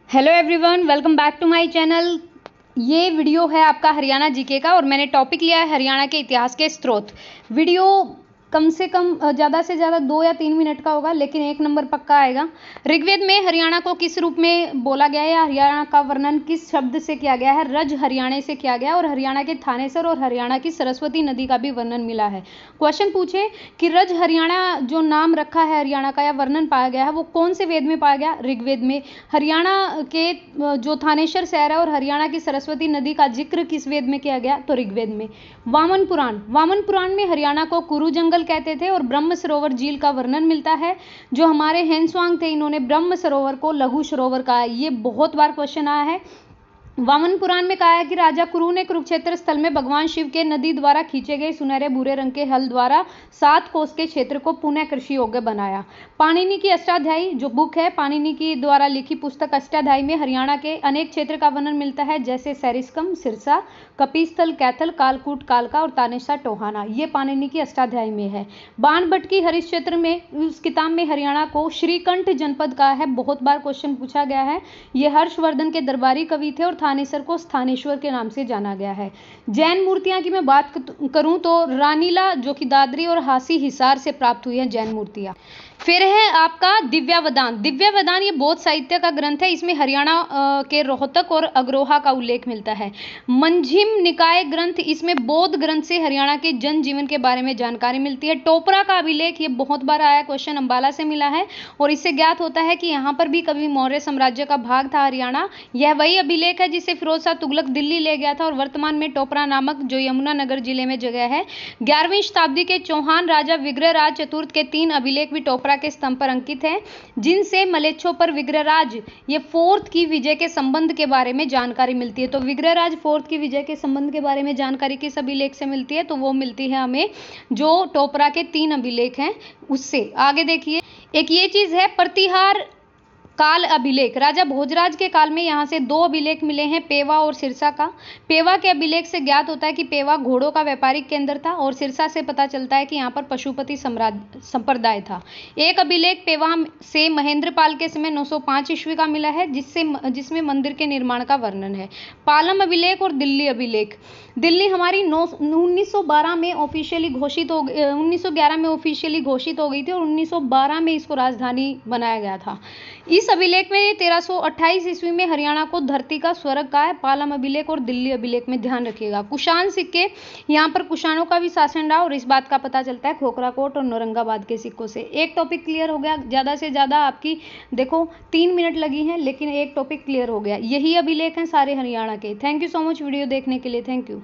Hello everyone, welcome back to my channel. ये video है आपका हरियाणा जीके का और मैंने टॉपिक लिया है हरियाणा के इतिहास के स्रोत। वीडियो कम से कम ज़्यादा से ज़्यादा 2 या 3 मिनट का होगा, लेकिन 1 नंबर पक्का आएगा। ऋग्वेद में हरियाणा को किस रूप में बोला गया है या हरियाणा का वर्णन किस शब्द से किया गया है? रज हरियाणा से किया गया और हरियाणा के थानेसर और हरियाणा की सरस्वती नदी का भी वर्णन मिला है। क्वेश्चन पूछे कि रज हरियाणा जो नाम रखा है हरियाणा का या वर्णन पाया गया है वो कौन से वेद में पाया गया? ऋग्वेद में। हरियाणा के जो थानेश्वर शहर है और हरियाणा की सरस्वती नदी का जिक्र किस वेद में किया गया? तो ऋग्वेद में। वामन पुराण में हरियाणा को कुरु जंगल कहते थे और ब्रह्म सरोवर झील का वर्णन मिलता है। जो हमारे हेनस्वांग थे इन्होंने ब्रह्म सरोवर को लघु सरोवर कहा है। ये बहुत बार क्वेश्चन आया है। वामन पुराण में कहा है कि राजा कुरु ने कुरुक्षेत्र स्थल में भगवान शिव के नदी द्वारा खींचे गए सुनहरे भूरे रंग के हल द्वारा 7 कोस के क्षेत्र को पुनः कृषि योग्य बनाया। पाणिनि की अष्टाध्यायी जो बुक है, पाणिनि की द्वारा लिखी पुस्तक अष्टाध्यायी में हरियाणा के अनेक क्षेत्र का वर्णन मिलता है, जैसे सैरिस्कम, सिरसा, कपिस्थल, कैथल, कालकूट, कालका और तानेसा टोहाना। ये पाणिनि की अष्टाध्यायी में है। बाणभट्ट की हरिश्चंद्र में उस किताब में हरियाणा को श्रीकंठ जनपद कहा है। बहुत बार क्वेश्चन पूछा गया है। ये हर्षवर्धन के दरबारी कवि थे और थानेसर को स्थानेश्वर के नाम से जाना गया है। जैन मूर्तियां की मैं बात करूं तो रानीला जो कि दादरी और हासी हिसार से प्राप्त हुई है जैन मूर्तियां। फिर है आपका दिव्यावदान ये बौद्ध साहित्य का ग्रंथ है। इसमें हरियाणा के रोहतक और अग्रोहा का उल्लेख मिलता है। मंझिम निकाय ग्रंथ, इसमें बौद्ध ग्रंथ से हरियाणा के जन जीवन के बारे में जानकारी मिलती है। टोपरा का अभिलेख ये बहुत बार आया क्वेश्चन, अंबाला से मिला है और इससे ज्ञात होता है कि यहाँ पर भी कभी मौर्य साम्राज्य का भाग था हरियाणा। यह वही अभिलेख है जिसे फिरोज शाह तुगलक दिल्ली ले गया था और वर्तमान में टोपरा नामक जो यमुनानगर जिले में जगह है। 11वीं शताब्दी के चौहान राजा विग्रहराज चतुर्थ के 3 अभिलेख भी टोपरा के स्तंभ पर अंकित हैं, जिनसे मलेच्छों पर विग्रहराज ये 4th की विजय के संबंध के बारे में जानकारी मिलती है। तो विग्रहराज 4th की विजय के संबंध के बारे में जानकारी किस अभिलेख से मिलती है? तो वो मिलती है हमें जो टोपरा के 3 अभिलेख हैं उससे। आगे देखिए, एक ये चीज है प्रतिहार काल अभिलेख। राजा भोजराज के काल में यहाँ से 2 अभिलेख मिले हैं, पेवा और सिरसा का। पेवा के अभिलेख से ज्ञात होता है कि पेवा घोड़ों का व्यापारिक केंद्र था और सिरसा से पता चलता है कि यहाँ पर पशुपति संप्रदाय था। एक अभिलेख पेवा से महेंद्रपाल के समय 905 ईस्वी का मिला है, जिसमें मंदिर के निर्माण का वर्णन है। पालम अभिलेख और दिल्ली अभिलेख। दिल्ली हमारी 1912 में ऑफिशियली घोषित हो 1911 में ऑफिशियली घोषित हो गई थी और 1912 में इसको राजधानी बनाया गया था। इस अभिलेख में 1328 ईस्वी में हरियाणा को धरती का स्वर्ग कहा है। पालम अभिलेख और दिल्ली अभिलेख में ध्यान रखिएगा। कुषाण सिक्के, यहाँ पर कुषाणों का भी शासन रहा और इस बात का पता चलता है खोखरा कोट और औरंगाबाद के सिक्कों से। एक टॉपिक क्लियर हो गया। ज़्यादा से ज़्यादा आपकी देखो 3 मिनट लगी हैं, लेकिन एक टॉपिक क्लियर हो गया। यही अभिलेख हैं सारे हरियाणा के। Thank you so much video देखने के लिए। Thank you.